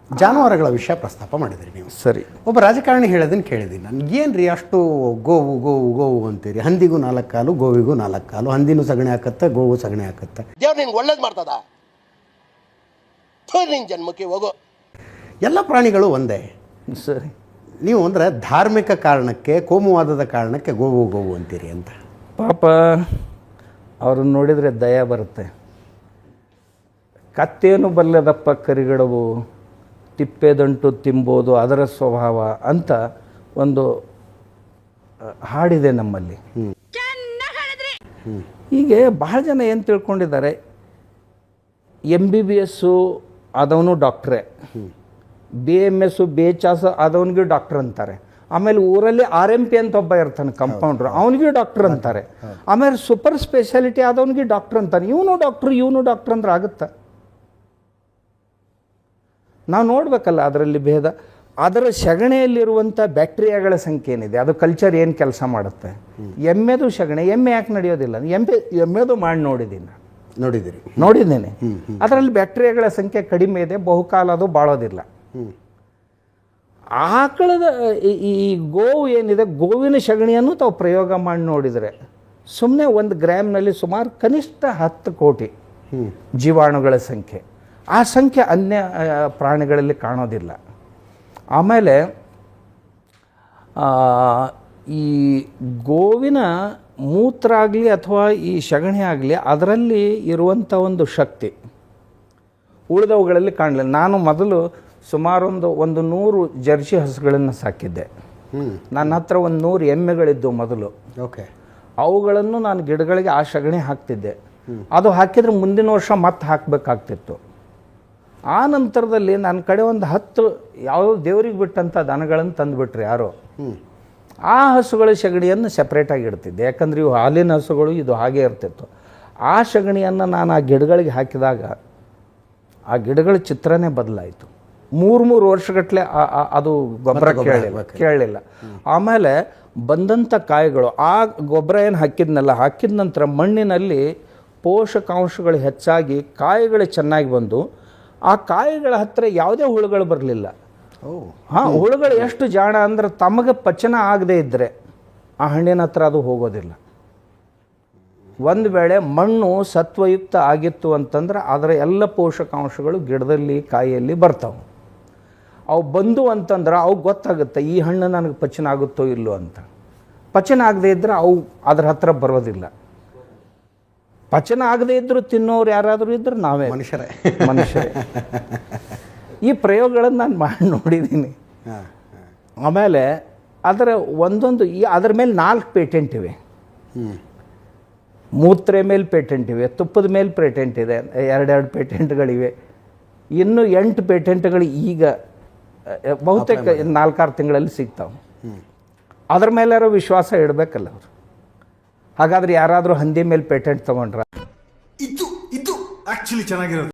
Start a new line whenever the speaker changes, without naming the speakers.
ಜಾನುವಾರುಗಳ ವಿಷಯ ಪ್ರಸ್ತಾಪ ಮಾಡಿದ್ರಿ ನೀವು.
ಸರಿ.
ಒಬ್ಬ ರಾಜಕಾರಣಿ ಹೇಳೋದನ್ನು ಕೇಳಿದ್ದೀನಿ ನಾನು. ಏನು ರೀ ಅಷ್ಟು ಗೋವು ಗೋವು ಗೋವು ಅಂತೀರಿ? ಹಂದಿಗೂ 4 ಕಾಲು, ಗೋವಿಗೂ 4 ಕಾಲು. ಹಂದಿನೂ ಸಗಣಿ ಹಾಕತ್ತೆ, ಗೋವು ಸಗಣಿ ಹಾಕತ್ತೆ.
ದೇವ್ರು ನಿಂಗೆ ಒಳ್ಳೇದು ಮಾಡ್ತದ? ನಿನ್ನ ಜನ್ಮಕ್ಕೆ ಹೋಗೋ.
ಎಲ್ಲ ಪ್ರಾಣಿಗಳು ಒಂದೇ.
ಸರಿ.
ನೀವು ಅಂದರೆ ಧಾರ್ಮಿಕ ಕಾರಣಕ್ಕೆ, ಕೋಮುವಾದದ ಕಾರಣಕ್ಕೆ ಗೋವು ಗೋವು ಅಂತೀರಿ ಅಂತ.
ಪಾಪ ಅವ್ರನ್ನ ನೋಡಿದರೆ ದಯ ಬರುತ್ತೆ. ಕತ್ತೇನು ಬಲ್ಲದಪ್ಪ ಕರಿಗಡವು, ತಿಪ್ಪೆದಂಟು ತಿಂಬೋದು ಅದರ ಸ್ವಭಾವ ಅಂತ ಒಂದು ಹಾಡಿದೆ ನಮ್ಮಲ್ಲಿ. ಹೀಗೆ ಬಹಳ ಜನ ಏನು ತಿಳ್ಕೊಂಡಿದ್ದಾರೆ, MBBS ಆದವನು ಡಾಕ್ಟ್ರೇ, BMS BHS ಆದವನಿಗೂ ಡಾಕ್ಟ್ರ್ ಅಂತಾರೆ. ಆಮೇಲೆ ಊರಲ್ಲಿ RMP ಅಂತ ಒಬ್ಬ ಇರ್ತಾನೆ ಕಂಪೌಂಡ್ರು, ಅವನಿಗೂ ಡಾಕ್ಟ್ರ್ ಅಂತಾರೆ. ಆಮೇಲೆ ಸೂಪರ್ ಸ್ಪೆಷಾಲಿಟಿ ಆದವನಿಗೆ ಡಾಕ್ಟ್ರ್ ಅಂತಾನೆ. ಇವನು ಡಾಕ್ಟ್ರ್ ಅಂದ್ರೆ ಆಗುತ್ತಾ? ನಾವು ನೋಡಬೇಕಲ್ಲ ಅದರಲ್ಲಿ ಭೇದ. ಅದರ ಸಗಣಿಯಲ್ಲಿರುವಂಥ ಬ್ಯಾಕ್ಟೀರಿಯಾಗಳ ಸಂಖ್ಯೆ ಏನಿದೆ, ಅದು ಕಲ್ಚರ್ ಏನು ಕೆಲಸ ಮಾಡುತ್ತೆ. ಎಮ್ಮೆದು ಸಗಣಿ, ಎಮ್ಮೆ ಯಾಕೆ ನಡೆಯೋದಿಲ್ಲ? ಎಮ್ಮೆದು ಮಾಡಿ ನೋಡಿದ್ದೇನೆ. ಅದರಲ್ಲಿ ಬ್ಯಾಕ್ಟೀರಿಯಾಗಳ ಸಂಖ್ಯೆ ಕಡಿಮೆ ಇದೆ, ಬಹುಕಾಲ ಅದು ಬಾಳೋದಿಲ್ಲ. ಆಕಳದ ಈ ಗೋವು ಏನಿದೆ, ಗೋವಿನ ಸಗಣಿಯನ್ನು ತಾವು ಪ್ರಯೋಗ ಮಾಡಿ ನೋಡಿದರೆ ಸುಮ್ಮನೆ 1 ಗ್ರಾಮ್ನಲ್ಲಿ ಸುಮಾರು ಕನಿಷ್ಠ 10 ಕೋಟಿ ಜೀವಾಣುಗಳ ಸಂಖ್ಯೆ. ಆ ಸಂಖ್ಯೆ ಅನ್ಯ ಪ್ರಾಣಿಗಳಲ್ಲಿ ಕಾಣೋದಿಲ್ಲ. ಆಮೇಲೆ ಈ ಗೋವಿನ ಮೂತ್ರ ಆಗಲಿ ಅಥವಾ ಈ ಸಗಣಿ ಆಗಲಿ ಅದರಲ್ಲಿ ಇರುವಂಥ ಒಂದು ಶಕ್ತಿ ಉಳಿದವುಗಳಲ್ಲಿ ಕಾಣಲಿಲ್ಲ. ನಾನು ಮೊದಲು ಸುಮಾರು ಒಂದು 100 ಜರ್ಸಿ ಹಸುಗಳನ್ನು ಸಾಕಿದ್ದೆ. ನನ್ನ ಹತ್ರ 100 ಎಮ್ಮೆಗಳಿದ್ದು ಮೊದಲು.
ಓಕೆ. ಅವುಗಳನ್ನು
ನಾನು ಗಿಡಗಳಿಗೆ ಆ ಸಗಣಿ ಹಾಕ್ತಿದ್ದೆ. ಅದು ಹಾಕಿದರೆ ಮುಂದಿನ ವರ್ಷ ಮತ್ತೆ ಹಾಕಬೇಕಾಗ್ತಿತ್ತು. ಆ ನಂತರದಲ್ಲಿ ನನ್ನ ಕಡೆ ಒಂದು 10 ಯಾವುದೋ ದೇವ್ರಿಗೆ ಬಿಟ್ಟಂಥ ದನಗಳನ್ನು ತಂದುಬಿಟ್ರಿ ಯಾರೋ. ಆ ಹಸುಗಳ ಸಗಣಿಯನ್ನು ಸೆಪ್ರೇಟಾಗಿ ಇಡ್ತಿದ್ದೆ, ಯಾಕಂದ್ರೆ ಇವು ಹಾಲಿನ ಹಸುಗಳು, ಇದು ಹಾಗೆ ಇರ್ತಿತ್ತು. ಆ ಸಗಣಿಯನ್ನು ನಾನು ಆ ಗಿಡಗಳಿಗೆ ಹಾಕಿದಾಗ ಆ ಗಿಡಗಳ ಚಿತ್ರನೇ ಬದಲಾಯಿತು. 3 ವರ್ಷಗಟ್ಟಲೆ ಅದು ಗೊಬ್ಬರ ಕೇಳಲಿಲ್ಲ. ಆಮೇಲೆ ಬಂದಂಥ ಕಾಯಿಗಳು, ಆ ಗೊಬ್ಬರ ಏನು ಹಾಕಿದ ನಂತರ ಮಣ್ಣಿನಲ್ಲಿ ಪೋಷಕಾಂಶಗಳು ಹೆಚ್ಚಾಗಿ ಕಾಯಿಗಳು ಚೆನ್ನಾಗಿ ಬಂದು ಆ ಕಾಯಿಗಳ ಹತ್ತಿರ ಯಾವುದೇ ಹುಳುಗಳು ಬರಲಿಲ್ಲ. ಹುಳುಗಳು ಎಷ್ಟು ಜಾಣ ಅಂದ್ರೆ ತಮಗೆ ಪಚನ ಆಗದೇ ಇದ್ದರೆ ಆ ಹಣ್ಣಿನ ಹತ್ರ ಅದು ಹೋಗೋದಿಲ್ಲ. ಒಂದು ವೇಳೆ ಮಣ್ಣು ಸತ್ವಯುಕ್ತ ಆಗಿತ್ತು ಅಂತಂದ್ರೆ ಅದರ ಎಲ್ಲ ಪೋಷಕಾಂಶಗಳು ಗಿಡದಲ್ಲಿ ಕಾಯಿಯಲ್ಲಿ ಬರ್ತಾವೆ. ಅವು ಬಂದು ಅಂತಂದ್ರೆ ಅವು ಗೊತ್ತಾಗುತ್ತೆ ಈ ಹಣ್ಣು ನನಗೆ ಪಚನ ಆಗುತ್ತೋ ಇಲ್ಲೋ ಅಂತ. ಪಚನ ಆಗದೇ ಇದ್ದರೆ ಅವು ಅದರ ಹತ್ರ ಬರೋದಿಲ್ಲ. ಪಚನ ಆಗದೇ ಇದ್ದರೂ ತಿನ್ನೋರು ಯಾರಾದರೂ ಇದ್ದರೆ ನಾವೇ ಮನುಷ್ಯರೇ. ಈ ಪ್ರಯೋಗಗಳನ್ನು ನಾನು ಮಾಡಿ ನೋಡಿದ್ದೀನಿ. ಆಮೇಲೆ ಅದರ ಅದರ ಮೇಲೆ 4 ಪೇಟೆಂಟ್ ಇವೆ. ಮೂತ್ರೆ ಮೇಲೆ ಪೇಟೆಂಟ್ ಇವೆ, ತುಪ್ಪದ ಮೇಲೆ ಪೇಟೆಂಟ್ ಇದೆ, 2 ಪೇಟೆಂಟ್ಗಳಿವೆ. ಇನ್ನು 8 ಪೇಟೆಂಟ್ಗಳು ಈಗ ಬಹುತೇಕ 4-6 ತಿಂಗಳಲ್ಲಿ ಸಿಗ್ತಾವೆ. ಅದ್ರ ಮೇಲಾರು ವಿಶ್ವಾಸ ಇಡಬೇಕಲ್ಲ ಅವರು. ಹಾಗಾದ್ರೆ ಯಾರಾದರೂ ಹಂದಿ ಮೇಲೆ ಪೇಟೆಂಟ್ ತೊಗೊಂಡ್ರ?
ಇದು ಆಕ್ಚುಲಿ ಚೆನ್ನಾಗಿರೋದು.